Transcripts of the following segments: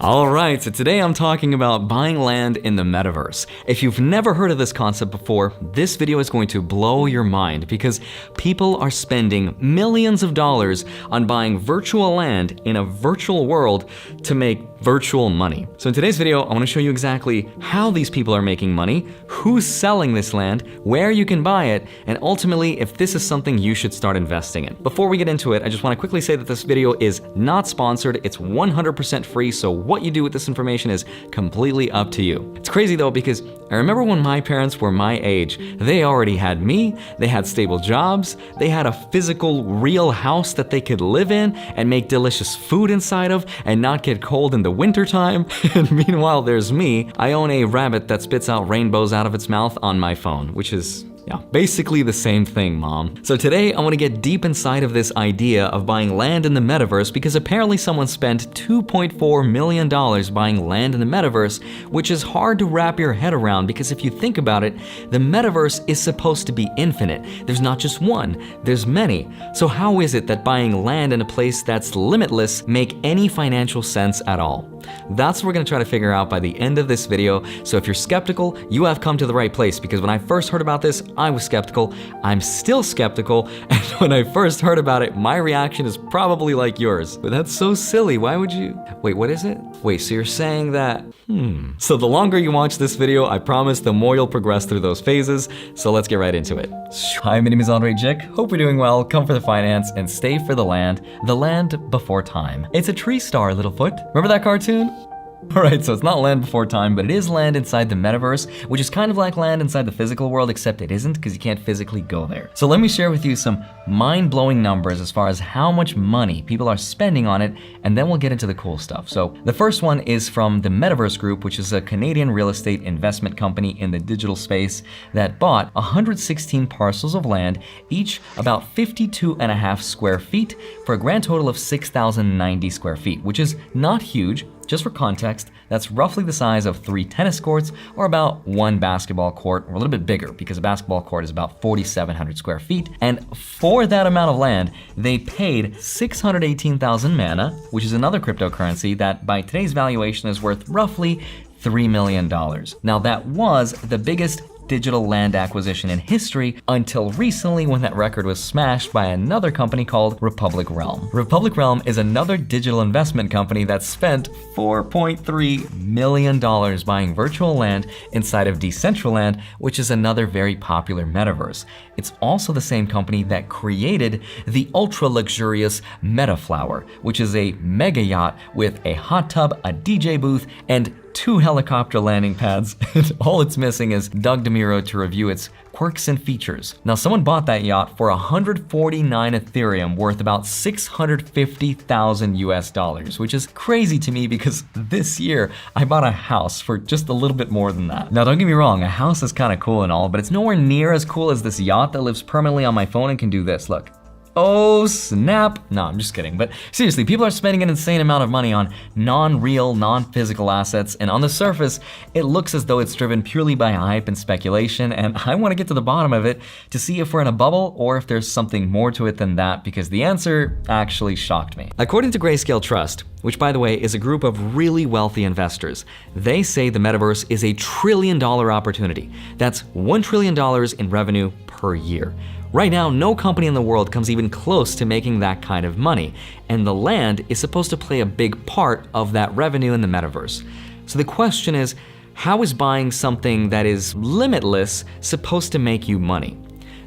Alright, so today I'm talking about buying land in the metaverse. If you've never heard of this concept before, this video is going to blow your mind because people are spending millions of dollars on buying virtual land in a virtual world to make virtual money. So in today's video, I want to show you exactly how these people are making money, who's selling this land, where you can buy it, and ultimately if this is something you should start investing in. Before we get into it, I just want to quickly say that this video is not sponsored. It's 100% free, so what you do with this information is completely up to you. It's crazy though, because I remember when my parents were my age, they already had me, they had stable jobs, they had a physical, real house that they could live in and make delicious food inside of and not get cold in the wintertime. And meanwhile, there's me. I own a rabbit that spits out rainbows out of its mouth on my phone, which is basically the same thing, Mom. So today I want to get deep inside of this idea of buying land in the metaverse because apparently someone spent $2.4 million buying land in the metaverse, which is hard to wrap your head around because if you think about it, the metaverse is supposed to be infinite. There's not just one, there's many. So how is it that buying land in a place that's limitless make any financial sense at all? That's what we're going to try to figure out by the end of this video. So if you're skeptical, you have come to the right place because when I first heard about this, I was skeptical. I'm still skeptical. And when I first heard about it, my reaction is probably like yours. But that's so silly. Why would you? Wait, what is it? Wait, so you're saying that? So the longer you watch this video, I promise the more you'll progress through those phases. So let's get right into it. Hi, my name is Andre Jick. Hope you're doing well. Come for the finance and stay for the land before time. It's a tree star, Littlefoot. Remember that cartoon? Alright, so it's not land before time, but it is land inside the metaverse, which is kind of like land inside the physical world, except it isn't because you can't physically go there. So let me share with you some mind-blowing numbers as far as how much money people are spending on it, and then we'll get into the cool stuff. So the first one is from the Metaverse Group, which is a Canadian real estate investment company in the digital space that bought 116 parcels of land, each about 52.5 square feet, for a grand total of 6,090 square feet, which is not huge. Just for context, that's roughly the size of 3 tennis courts or about 1 basketball court, or a little bit bigger because a basketball court is about 4,700 square feet. And for that amount of land, they paid 618,000 mana, which is another cryptocurrency that by today's valuation is worth roughly $3 million. Now that was the biggest digital land acquisition in history until recently when that record was smashed by another company called Republic Realm. Republic Realm is another digital investment company that spent $4.3 million buying virtual land inside of Decentraland, which is another very popular metaverse. It's also the same company that created the ultra-luxurious Metaflower, which is a mega yacht with a hot tub, a DJ booth, and 2 helicopter landing pads, and all it's missing is Doug DeMuro to review its quirks and features. Now, someone bought that yacht for 149 Ethereum, worth about 650,000 US dollars, which is crazy to me because this year I bought a house for just a little bit more than that. Now, don't get me wrong, a house is kind of cool and all, but it's nowhere near as cool as this yacht that lives permanently on my phone and can do this, look. Oh snap. No, I'm just kidding. But seriously, people are spending an insane amount of money on non-real, non-physical assets, and on the surface, it looks as though it's driven purely by hype and speculation, and I want to get to the bottom of it to see if we're in a bubble or if there's something more to it than that, because the answer actually shocked me. According to Grayscale Trust, which by the way is a group of really wealthy investors, they say the metaverse is a $1 trillion opportunity. That's $1 trillion in revenue per year. Right now, no company in the world comes even close to making that kind of money, and the land is supposed to play a big part of that revenue in the metaverse. So the question is, how is buying something that is limitless supposed to make you money?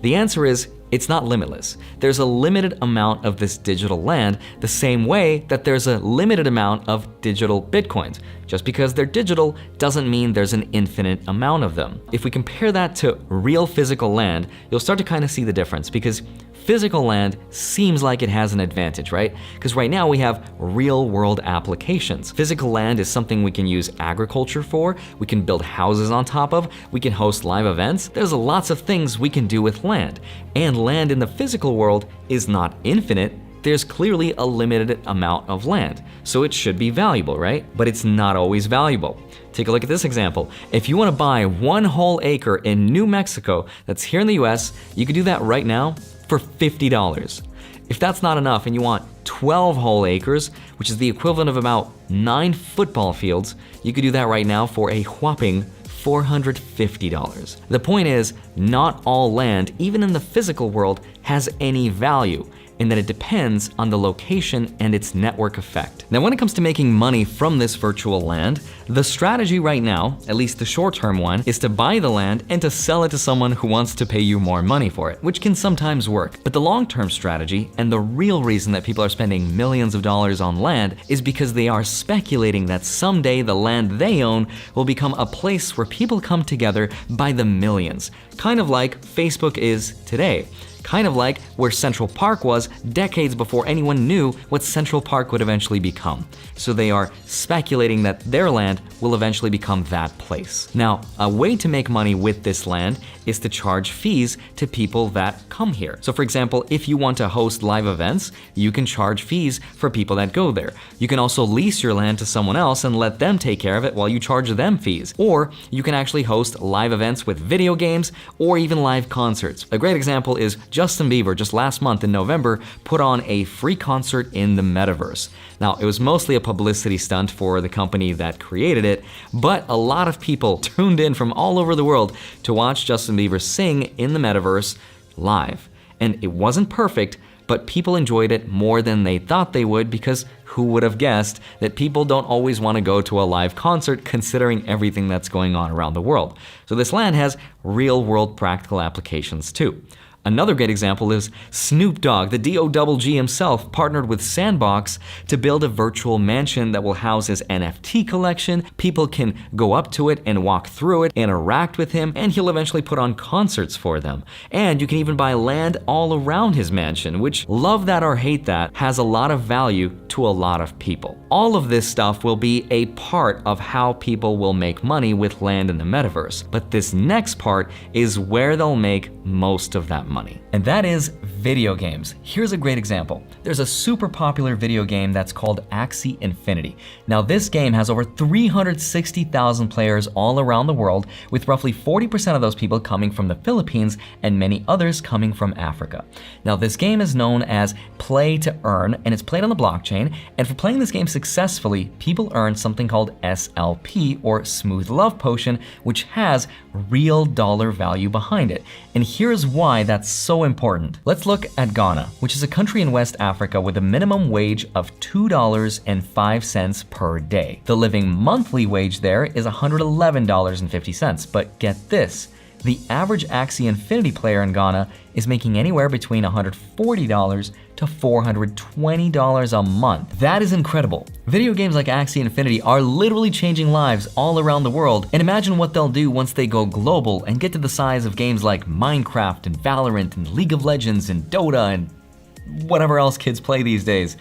The answer is, it's not limitless. There's a limited amount of this digital land, the same way that there's a limited amount of digital bitcoins. Just because they're digital doesn't mean there's an infinite amount of them. If we compare that to real physical land, you'll start to kind of see the difference because physical land seems like it has an advantage, right? Because right now we have real world applications. Physical land is something we can use agriculture for, we can build houses on top of, we can host live events. There's lots of things we can do with land. And land in the physical world is not infinite. There's clearly a limited amount of land, so it should be valuable, right? But it's not always valuable. Take a look at this example. If you want to buy 1 whole acre in New Mexico that's here in the US, you can do that right now for $50. If that's not enough and you want 12 whole acres, which is the equivalent of about 9 football fields, you could do that right now for a whopping $450. The point is, not all land, even in the physical world, has any value, in that it depends on the location and its network effect. Now, when it comes to making money from this virtual land, the strategy right now, at least the short-term one, is to buy the land and to sell it to someone who wants to pay you more money for it, which can sometimes work. But the long-term strategy, and the real reason that people are spending millions of dollars on land, is because they are speculating that someday the land they own will become a place where people come together by the millions, kind of like Facebook is today. Kind of like where Central Park was decades before anyone knew what Central Park would eventually become. So they are speculating that their land will eventually become that place. Now, a way to make money with this land is to charge fees to people that come here. So for example, if you want to host live events, you can charge fees for people that go there. You can also lease your land to someone else and let them take care of it while you charge them fees. Or you can actually host live events with video games or even live concerts. A great example is Justin Bieber just last month in November put on a free concert in the Metaverse. Now, it was mostly a publicity stunt for the company that created it, but a lot of people tuned in from all over the world to watch Justin Bieber sing in the Metaverse live. And it wasn't perfect, but people enjoyed it more than they thought they would, because who would have guessed that people don't always want to go to a live concert considering everything that's going on around the world. So this land has real-world practical applications too. Another great example is Snoop Dogg, the D-O-double-G himself, partnered with Sandbox to build a virtual mansion that will house his NFT collection. People can go up to it and walk through it, interact with him, and he'll eventually put on concerts for them. And you can even buy land all around his mansion, which, love that or hate that, has a lot of value to a lot of people. All of this stuff will be a part of how people will make money with land in the metaverse. But this next part is where they'll make most of that money. And that is video games. Here's a great example. There's a super popular video game that's called Axie Infinity. Now this game has over 360,000 players all around the world, with roughly 40% of those people coming from the Philippines and many others coming from Africa. Now this game is known as play to earn, and it's played on the blockchain, and for playing this game successfully, people earn something called SLP, or Smooth Love Potion, which has real dollar value behind it. And here's why that's so important. Let's look at Ghana, which is a country in West Africa with a minimum wage of $2.05 per day. The living monthly wage there is $111.50, but get this, the average Axie Infinity player in Ghana is making anywhere between $140 to $420 a month. That is incredible. Video games like Axie Infinity are literally changing lives all around the world, and imagine what they'll do once they go global and get to the size of games like Minecraft and Valorant and League of Legends and Dota and whatever else kids play these days.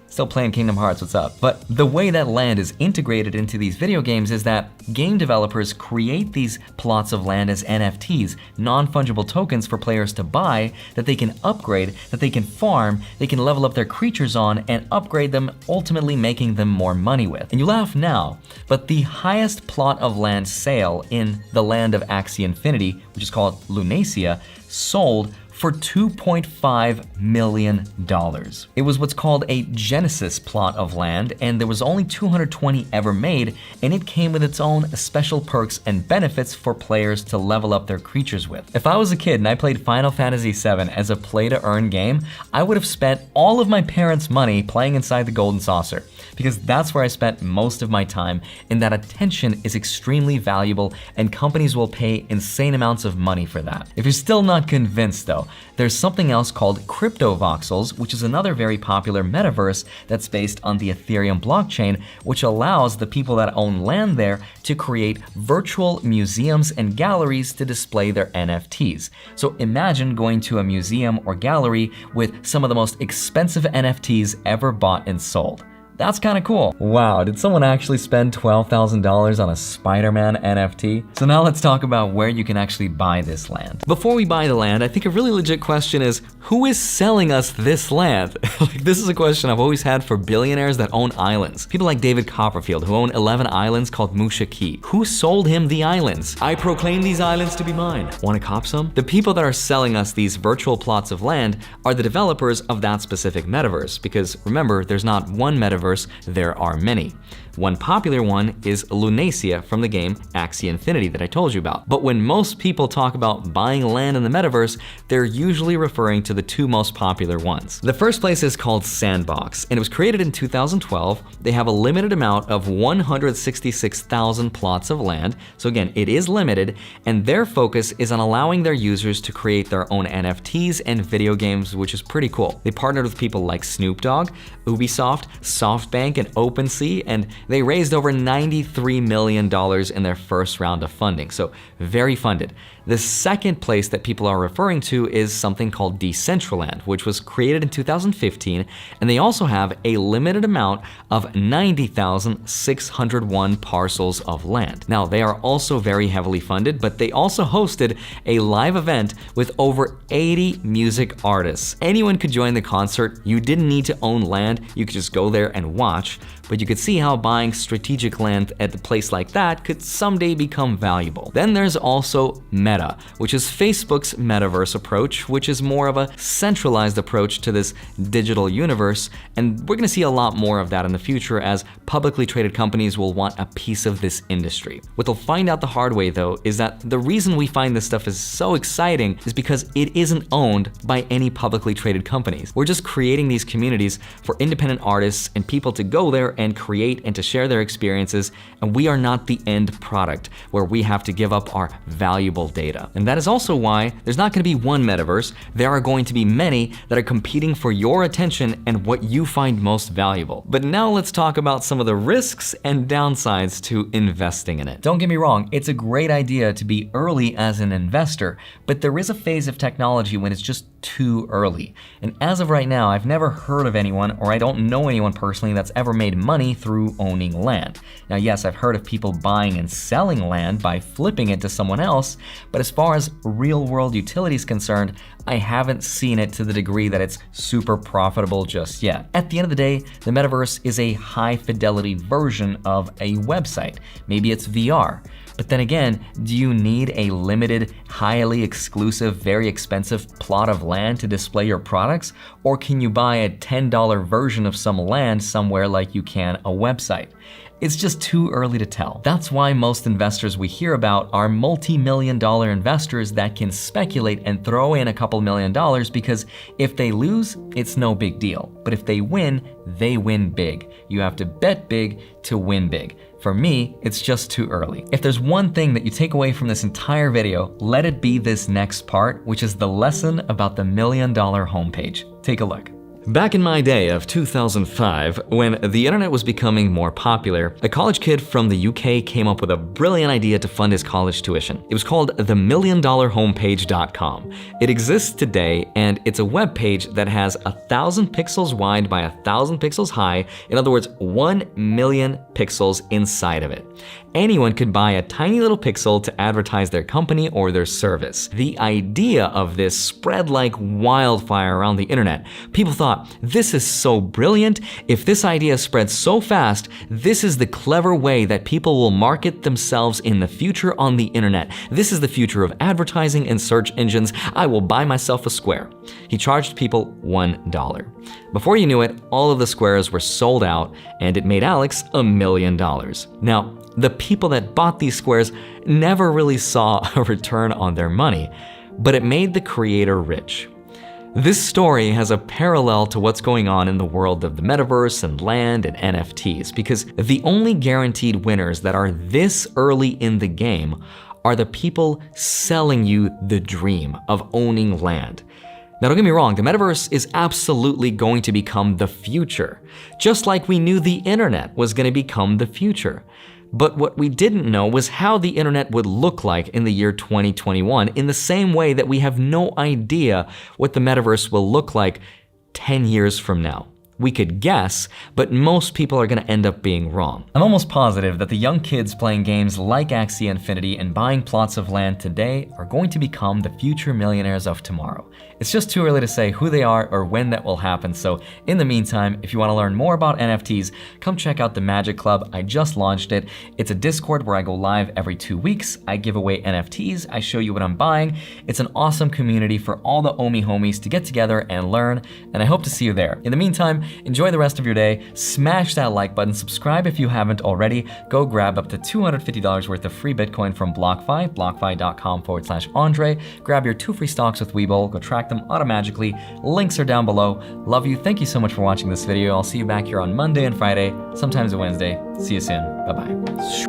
Still playing Kingdom Hearts, what's up? But the way that land is integrated into these video games is that game developers create these plots of land as NFTs, non-fungible tokens for players to buy, that they can upgrade, that they can farm, they can level up their creatures on, and upgrade them, ultimately making them more money with. And you laugh now, but the highest plot of land sale in the land of Axie Infinity, which is called Lunacia, sold for $2.5 million. It was what's called a Genesis plot of land, and there was only 220 ever made, and it came with its own special perks and benefits for players to level up their creatures with. If I was a kid and I played Final Fantasy VII as a play-to-earn game, I would have spent all of my parents' money playing inside the Golden Saucer, because that's where I spent most of my time, and that attention is extremely valuable, and companies will pay insane amounts of money for that. If you're still not convinced though, there's something else called crypto voxels, which is another very popular metaverse that's based on the Ethereum blockchain, which allows the people that own land there to create virtual museums and galleries to display their NFTs. So imagine going to a museum or gallery with some of the most expensive NFTs ever bought and sold. That's kind of cool. Wow, did someone actually spend $12,000 on a Spider-Man NFT? So now let's talk about where you can actually buy this land. Before we buy the land, I think a really legit question is, who is selling us this land? Like, this is a question I've always had for billionaires that own islands. People like David Copperfield, who own 11 islands called Musha Key. Who sold him the islands? I proclaim these islands to be mine. Want to cop some? The people that are selling us these virtual plots of land are the developers of that specific metaverse, because remember, there's not one metaverse, there are many. One popular one is Lunacia from the game Axie Infinity that I told you about. But when most people talk about buying land in the metaverse, they're usually referring to the two most popular ones. The first place is called Sandbox, and it was created in 2012. They have a limited amount of 166,000 plots of land. So again, it is limited, and their focus is on allowing their users to create their own NFTs and video games, which is pretty cool. They partnered with people like Snoop Dogg, Ubisoft, SoftBank, and OpenSea, and they raised over $93 million in their first round of funding, so very funded. The second place that people are referring to is something called Decentraland, which was created in 2015, and they also have a limited amount of 90,601 parcels of land. Now, they are also very heavily funded, but they also hosted a live event with over 80 music artists. Anyone could join the concert. You didn't need to own land, you could just go there and watch, but you could see how buying strategic land at a place like that could someday become valuable. Then there's also Meta, which is Facebook's metaverse approach, which is more of a centralized approach to this digital universe, and we're gonna see a lot more of that in the future as publicly traded companies will want a piece of this industry. What they'll find out the hard way though is that the reason we find this stuff is so exciting is because it isn't owned by any publicly traded companies. We're just creating these communities for independent artists and people to go there and create and to share their experiences, and we are not the end product where we have to give up our valuable data. And that is also why there's not going to be one metaverse. There are going to be many that are competing for your attention and what you find most valuable. But now let's talk about some of the risks and downsides to investing in it. Don't get me wrong, it's a great idea to be early as an investor, but there is a phase of technology when it's just too early. And as of right now, I've never heard of anyone, or I don't know anyone personally, that's ever made money through owning land. Now, yes, I've heard of people buying and selling land by flipping it to someone else, but as far as real-world utility is concerned, I haven't seen it to the degree that it's super profitable just yet. At the end of the day, the metaverse is a high-fidelity version of a website. Maybe it's VR. But then again, do you need a limited, highly exclusive, very expensive plot of land to display your products? Or can you buy a $10 version of some land somewhere like you can a website? It's just too early to tell. That's why most investors we hear about are multi-million-dollar investors that can speculate and throw in a couple $1,000,000 because if they lose, it's no big deal. But if they win big. You have to bet big to win big. For me, it's just too early. If there's one thing that you take away from this entire video, let it be this next part, which is the lesson about the $1,000,000 homepage. Take a look. Back in my day of 2005, when the internet was becoming more popular, a college kid from the UK came up with a brilliant idea to fund his college tuition. It was called the $1,000,000homepage.com. It exists today, and it's a web page that has 1,000 pixels wide by 1,000 pixels high. In other words, 1 million pixels inside of it. Anyone could buy a tiny little pixel to advertise their company or their service. The idea of this spread like wildfire around the internet. People thought, this is so brilliant. If this idea spreads so fast, this is the clever way that people will market themselves in the future on the internet. This is the future of advertising and search engines. I will buy myself a square. He charged people $1. Before you knew it, all of the squares were sold out, and it made Alex $1,000,000. Now, the people that bought these squares never really saw a return on their money, but it made the creator rich. This story has a parallel to what's going on in the world of the metaverse and land and NFTs, because the only guaranteed winners that are this early in the game are the people selling you the dream of owning land. Now, don't get me wrong, the metaverse is absolutely going to become the future, just like we knew the internet was going to become the future. But what we didn't know was how the internet would look like in the year 2021, in the same way that we have no idea what the metaverse will look like 10 years from now. we could guess, but most people are gonna end up being wrong. I'm almost positive that the young kids playing games like Axie Infinity and buying plots of land today are going to become the future millionaires of tomorrow. It's just too early to say who they are or when that will happen, so in the meantime, if you want to learn more about NFTs, come check out the Magic Club. I just launched it. It's a Discord where I go live every 2 weeks. I give away NFTs, I show you what I'm buying. It's an awesome community for all the Omi homies to get together and learn, and I hope to see you there. In the meantime, enjoy the rest of your day, smash that like button, subscribe if you haven't already, go grab up to $250 worth of free Bitcoin from BlockFi, blockfi.com/Andre, grab your 2 free stocks with Webull, go track them automatically, links are down below. Love you, thank you so much for watching this video. I'll see you back here on Monday and Friday, sometimes a Wednesday. See you soon, bye-bye.